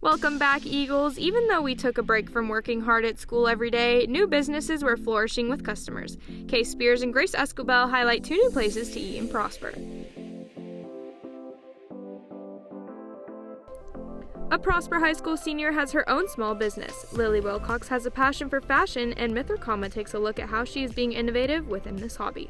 Welcome back, Eagles. Even though we took a break from working hard at school every day, new businesses were flourishing with customers. Kay Spears and Grace Escobel highlight 2 new places to eat and prosper. A Prosper High School senior has her own small business. Lily Wilcox has a passion for fashion, and Mither takes a look at how she is being innovative within this hobby.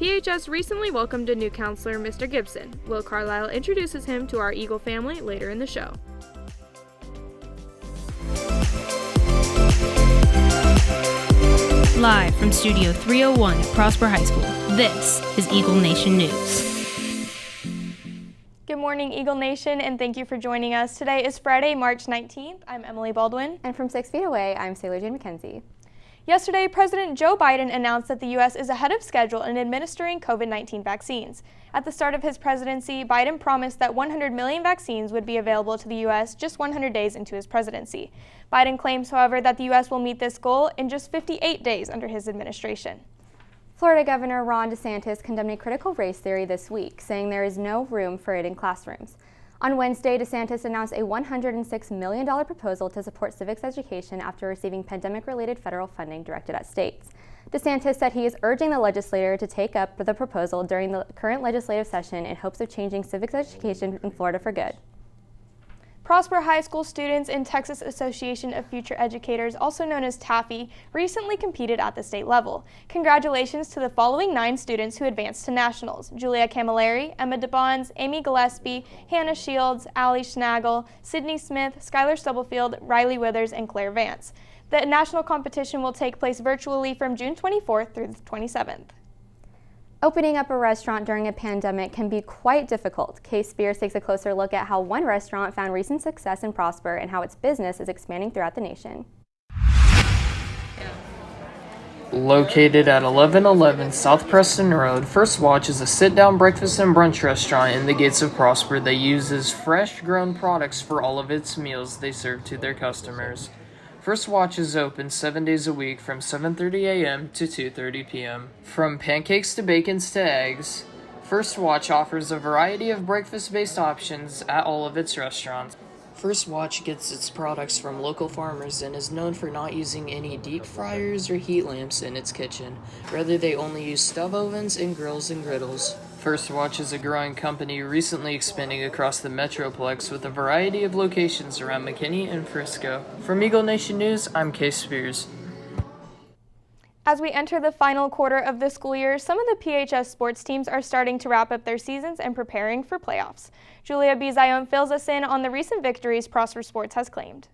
PHS recently welcomed a new counselor, Mr. Gibson. Will Carlisle introduces him to our Eagle family later in the show. Live from Studio 301 at Prosper High School, this is Eagle Nation News. Good morning, Eagle Nation, and thank you for joining us. Today is Friday, March 19th. I'm Emily Baldwin. And from 6 feet away, I'm Sailor Jane McKenzie. Yesterday, President Joe Biden announced that the U.S. is ahead of schedule in administering COVID-19 vaccines. At the start of his presidency, Biden promised that 100 million vaccines would be available to the U.S. just 100 days into his presidency. Biden claims, however, that the U.S. will meet this goal in just 58 days under his administration. Florida Governor Ron DeSantis condemned a critical race theory this week, saying there is no room for it in classrooms. On Wednesday, DeSantis announced a $106 million proposal to support civics education after receiving pandemic-related federal funding directed at states. DeSantis said he is urging the legislature to take up the proposal during the current legislative session in hopes of changing civics education in Florida for good. Prosper High School students in Texas Association of Future Educators, also known as TAFE, recently competed at the state level. Congratulations to the following 9 students who advanced to nationals: Julia Camilleri, Emma DeBonds, Amy Gillespie, Hannah Shields, Allie Schnagel, Sydney Smith, Skylar Stubblefield, Riley Withers, and Claire Vance. The national competition will take place virtually from June 24th through the 27th. Opening up a restaurant during a pandemic can be quite difficult. Kay Spears takes a closer look at how one restaurant found recent success in Prosper and how its business is expanding throughout the nation. Located at 1111 South Preston Road, First Watch is a sit-down breakfast and brunch restaurant in the gates of Prosper that uses fresh-grown products for all of its meals they serve to their customers. First Watch is open 7 days a week from 7:30 a.m. to 2:30 p.m. From pancakes to bacons to eggs, First Watch offers a variety of breakfast-based options at all of its restaurants. First Watch gets its products from local farmers and is known for not using any deep fryers or heat lamps in its kitchen. Rather, they only use stove ovens and grills and griddles. First Watch is a growing company recently expanding across the Metroplex with a variety of locations around McKinney and Frisco. From Eagle Nation News, I'm Kay Spears. As we enter the final quarter of the school year, some of the PHS sports teams are starting to wrap up their seasons and preparing for playoffs. Julia Bizion fills us in on the recent victories Prosper Sports has claimed.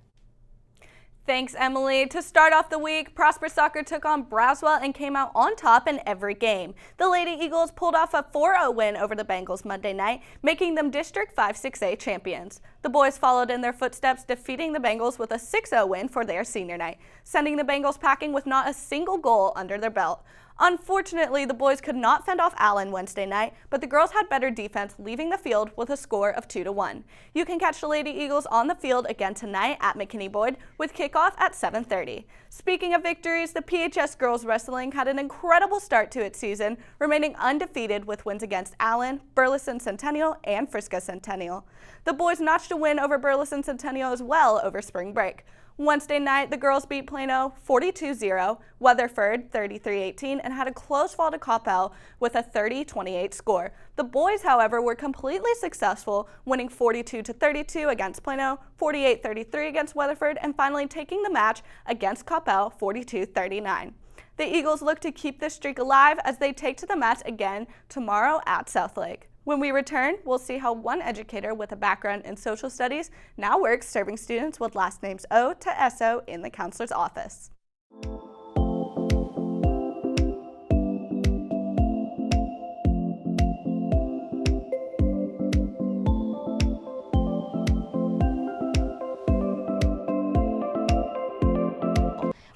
Thanks, Emily. To start off the week, Prosper Soccer took on Braswell and came out on top in every game. The Lady Eagles pulled off a 4-0 win over the Bengals Monday night, making them District 5-6A champions. The boys followed in their footsteps, defeating the Bengals with a 6-0 win for their senior night, sending the Bengals packing with not a single goal under their belt. Unfortunately, the boys could not fend off Allen Wednesday night, but the girls had better defense, leaving the field with a score of 2-1. You can catch the Lady Eagles on the field again tonight at McKinney Boyd with kickoff at 7:30. Speaking of victories, the PHS girls wrestling had an incredible start to its season, remaining undefeated with wins against Allen, Burleson Centennial, and Frisco Centennial. The boys notched a win over Burleson Centennial as well over spring break. Wednesday night, the girls beat Plano 42-0, Weatherford 33-18, and had a close fall to Coppell with a 30-28 score. The boys, however, were completely successful, winning 42-32 against Plano, 48-33 against Weatherford, and finally taking the match against Coppell 42-39. The Eagles look to keep this streak alive as they take to the mats again tomorrow at Southlake. When we return, we'll see how one educator with a background in social studies now works serving students with last names O to SO in the counselor's office.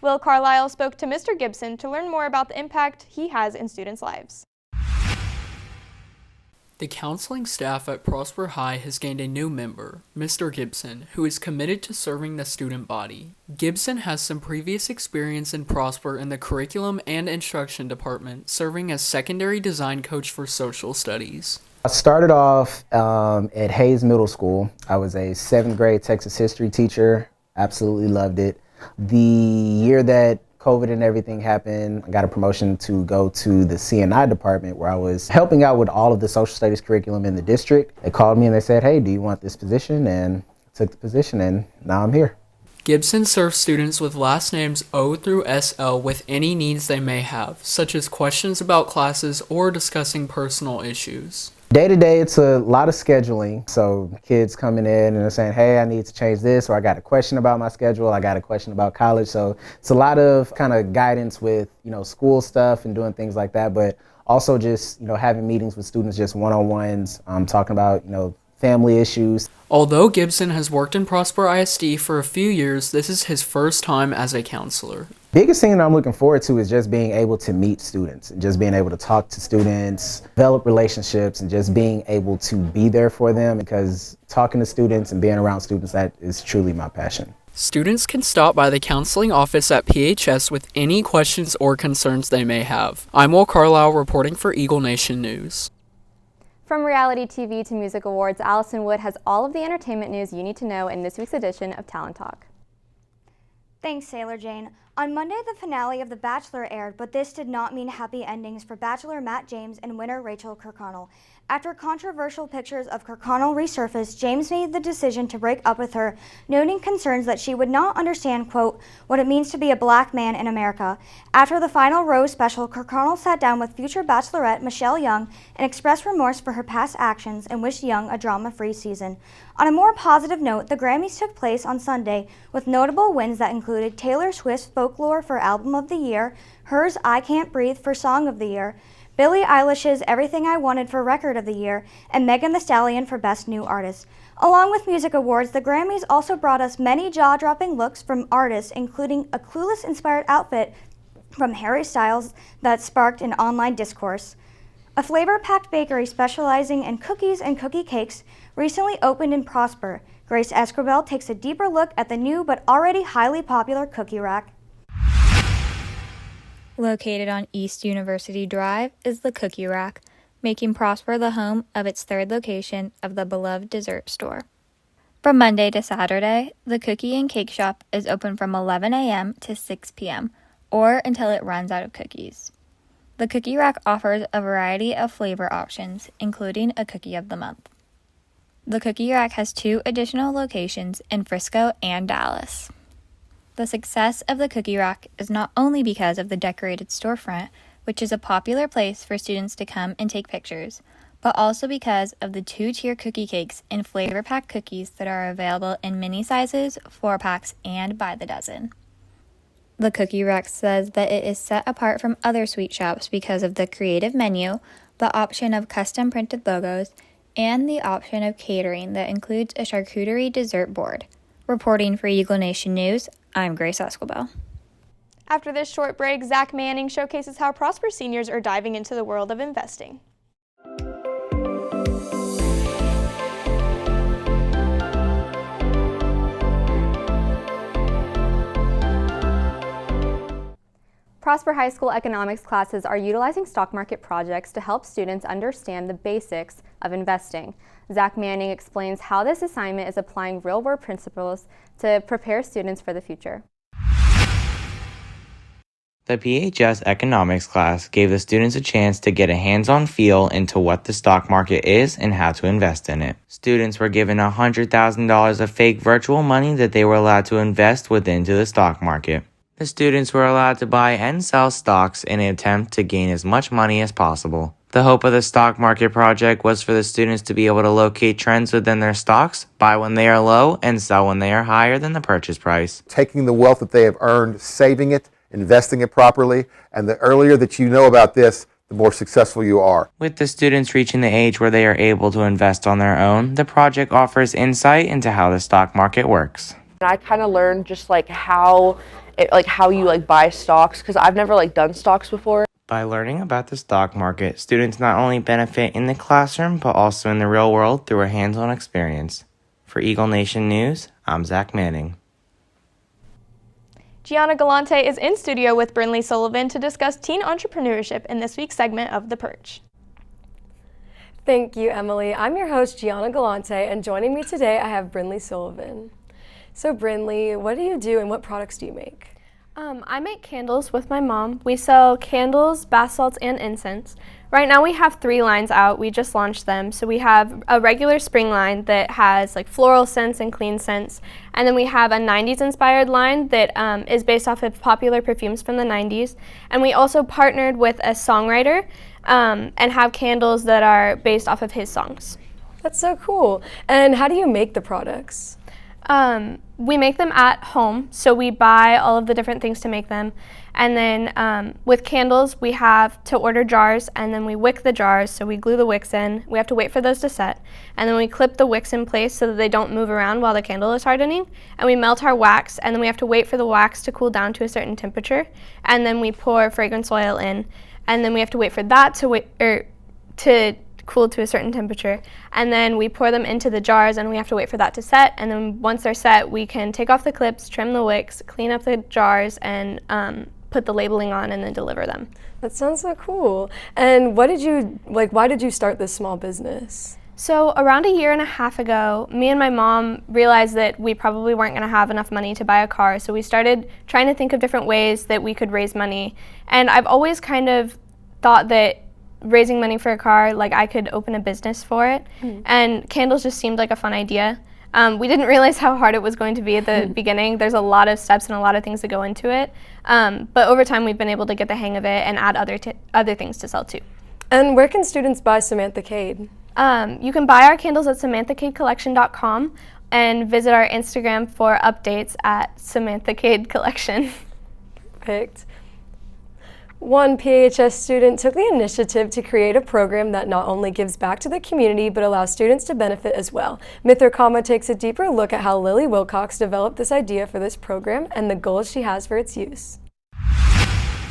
Will Carlisle spoke to Mr. Gibson to learn more about the impact he has in students' lives. The counseling staff at Prosper High has gained a new member, Mr. Gibson, who is committed to serving the student body. Gibson has some previous experience in Prosper in the curriculum and instruction department, serving as secondary design coach for social studies. I started off at Hayes Middle School. I was a 7th grade Texas history teacher. Absolutely loved it. The year that COVID and everything happened, I got a promotion to go to the C&I department where I was helping out with all of the social studies curriculum in the district. They called me and they said, hey, do you want this position? And I took the position and now I'm here. Gibson serves students with last names O through SL with any needs they may have, such as questions about classes or discussing personal issues. Day to day, it's a lot of scheduling. So kids coming in and they're saying, hey, I need to change this, or I got a question about my schedule, I got a question about college. So it's a lot of kind of guidance with, school stuff and doing things like that, but also just, having meetings with students, just one-on-ones, talking about, family issues. Although Gibson has worked in Prosper ISD for a few years, this is his first time as a counselor. Biggest thing that I'm looking forward to is just being able to meet students and just being able to talk to students, develop relationships, and just being able to be there for them, because talking to students and being around students, that is truly my passion. Students can stop by the counseling office at PHS with any questions or concerns they may have. I'm Will Carlisle reporting for Eagle Nation News. From reality TV to music awards, Allison Wood has all of the entertainment news you need to know in this week's edition of Talent Talk. Thanks, Sailor Jane. On Monday, the finale of The Bachelor aired, but this did not mean happy endings for Bachelor Matt James and winner Rachel Kirkconnell. After controversial pictures of Kirkconnell resurfaced, James made the decision to break up with her, noting concerns that she would not understand, quote, what it means to be a black man in America. After the final Rose special, Kirkconnell sat down with future Bachelorette Michelle Young and expressed remorse for her past actions and wished Young a drama-free season. On a more positive note, the Grammys took place on Sunday with notable wins that included Taylor Swift's Folklore for Album of the Year, hers I Can't Breathe for Song of the Year, Billie Eilish's Everything I Wanted for Record of the Year, and Megan Thee Stallion for Best New Artist. Along with music awards, the Grammys also brought us many jaw-dropping looks from artists, including a Clueless-inspired outfit from Harry Styles that sparked an online discourse. A flavor-packed bakery specializing in cookies and cookie cakes recently opened in Prosper. Grace Escobar takes a deeper look at the new but already highly popular cookie rack. Located on East University Drive is the Cookie Rack, making Prosper the home of its third location of the beloved dessert store. From Monday to Saturday, the cookie and cake shop is open from 11 a.m. to 6 p.m., or until it runs out of cookies. The Cookie Rack offers a variety of flavor options, including a Cookie of the Month. The Cookie Rack has 2 additional locations in Frisco and Dallas. The success of the Cookie Rack is not only because of the decorated storefront, which is a popular place for students to come and take pictures, but also because of the 2-tier cookie cakes and flavor-packed cookies that are available in mini sizes, 4-packs, and by the dozen. The Cookie Rack says that it is set apart from other sweet shops because of the creative menu, the option of custom printed logos, and the option of catering that includes a charcuterie dessert board. Reporting for Eagle Nation News, I'm Grace Escobar. After this short break, Zach Manning showcases how Prosper seniors are diving into the world of investing. Prosper High School economics classes are utilizing stock market projects to help students understand the basics of investing. Zach Manning explains how this assignment is applying real-world principles to prepare students for the future. The PHS economics class gave the students a chance to get a hands-on feel into what the stock market is and how to invest in it. Students were given $100,000 of fake virtual money that they were allowed to invest into the stock market. The students were allowed to buy and sell stocks in an attempt to gain as much money as possible. The hope of the stock market project was for the students to be able to locate trends within their stocks, buy when they are low, and sell when they are higher than the purchase price. Taking the wealth that they have earned, saving it, investing it properly, and the earlier that you know about this, the more successful you are. With the students reaching the age where they are able to invest on their own, the project offers insight into how the stock market works. I kind of learned just how you buy stocks, because I've never done stocks before. By learning about the stock market, students not only benefit in the classroom, but also in the real world through a hands-on experience. For Eagle Nation News, I'm Zach Manning. Gianna Galante is in studio with Brinley Sullivan to discuss teen entrepreneurship in this week's segment of The Perch. Thank you, Emily. I'm your host, Gianna Galante, and joining me today I have Brinley Sullivan. So Brinley, what do you do and what products do you make? I make candles with my mom. We sell candles, bath salts, and incense. Right now we have 3 lines out. We just launched them. So we have a regular spring line that has like floral scents and clean scents. And then we have a 90s inspired line that is based off of popular perfumes from the 90s. And we also partnered with a songwriter and have candles that are based off of his songs. That's so cool. And how do you make the products? We make them at home, so we buy all of the different things to make them. And then with candles, we have to order jars, and then we wick the jars, so we glue the wicks in. We have to wait for those to set. And then we clip the wicks in place so that they don't move around while the candle is hardening. And we melt our wax, and then we have to wait for the wax to cool down to a certain temperature. And then we pour fragrance oil in, and then we have to wait for that to cool to a certain temperature, and then we pour them into the jars and we have to wait for that to set. And then once they're set, we can take off the clips, trim the wicks, clean up the jars, and put the labeling on and then deliver them. That sounds so cool. And why did you start this small business? So around 1.5 years ago, me and my mom realized that we probably weren't going to have enough money to buy a car, so we started trying to think of different ways that we could raise money. And I've always kind of thought that raising money for a car, like I could open a business for it. And candles just seemed like a fun idea. We didn't realize how hard it was going to be at the beginning. There's a lot of steps and a lot of things that go into it. But over time, we've been able to get the hang of it and add other things to sell too. And where can students buy Samantha Cade? You can buy our candles at SamanthaCadeCollection.com and visit our Instagram for updates at Samantha Cade Collection. Perfect. One PHS student took the initiative to create a program that not only gives back to the community but allows students to benefit as well. Myth or Comma takes a deeper look at how Lily Wilcox developed this idea for this program and the goals she has for its use.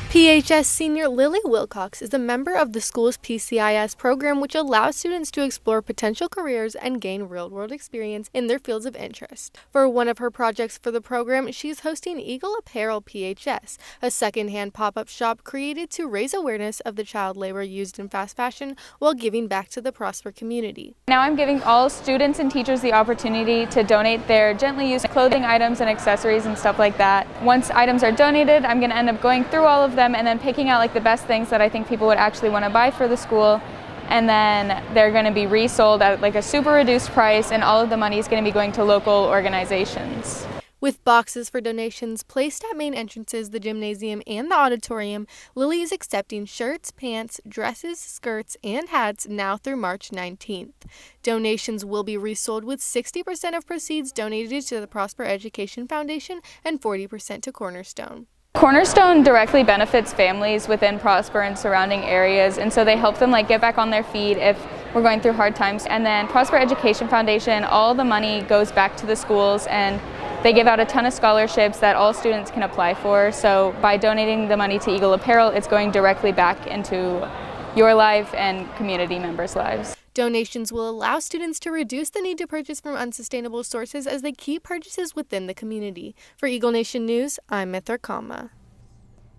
PHS senior Lily Wilcox is a member of the school's PCIS program, which allows students to explore potential careers and gain real-world experience in their fields of interest. For one of her projects for the program, she's hosting Eagle Apparel PHS, a secondhand pop-up shop created to raise awareness of the child labor used in fast fashion while giving back to the Prosper community. Now I'm giving all students and teachers the opportunity to donate their gently used clothing items and accessories and stuff like that. Once items are donated, I'm going to end up going through all of them and then picking out like the best things that I think people would actually want to buy for the school, and then they're going to be resold at like a super reduced price, and all of the money is going to be going to local organizations. With boxes for donations placed at main entrances, the gymnasium, and the auditorium, Lily is accepting shirts, pants, dresses, skirts, and hats now through March 19th. Donations will be resold with 60% of proceeds donated to the Prosper Education Foundation and 40% to Cornerstone. Cornerstone directly benefits families within Prosper and surrounding areas, and so they help them like get back on their feet if we're going through hard times. And then Prosper Education Foundation, all the money goes back to the schools, and they give out a ton of scholarships that all students can apply for. So by donating the money to Eagle Apparel, it's going directly back into your life and community members' lives. Donations will allow students to reduce the need to purchase from unsustainable sources as they keep purchases within the community. For Eagle Nation News, I'm Myth or Comma.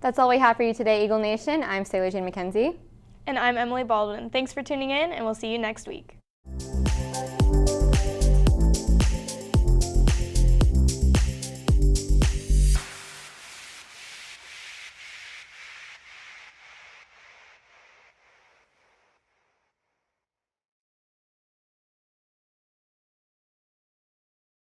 That's all we have for you today, Eagle Nation. I'm Sailor Jane McKenzie. And I'm Emily Baldwin. Thanks for tuning in, and we'll see you next week.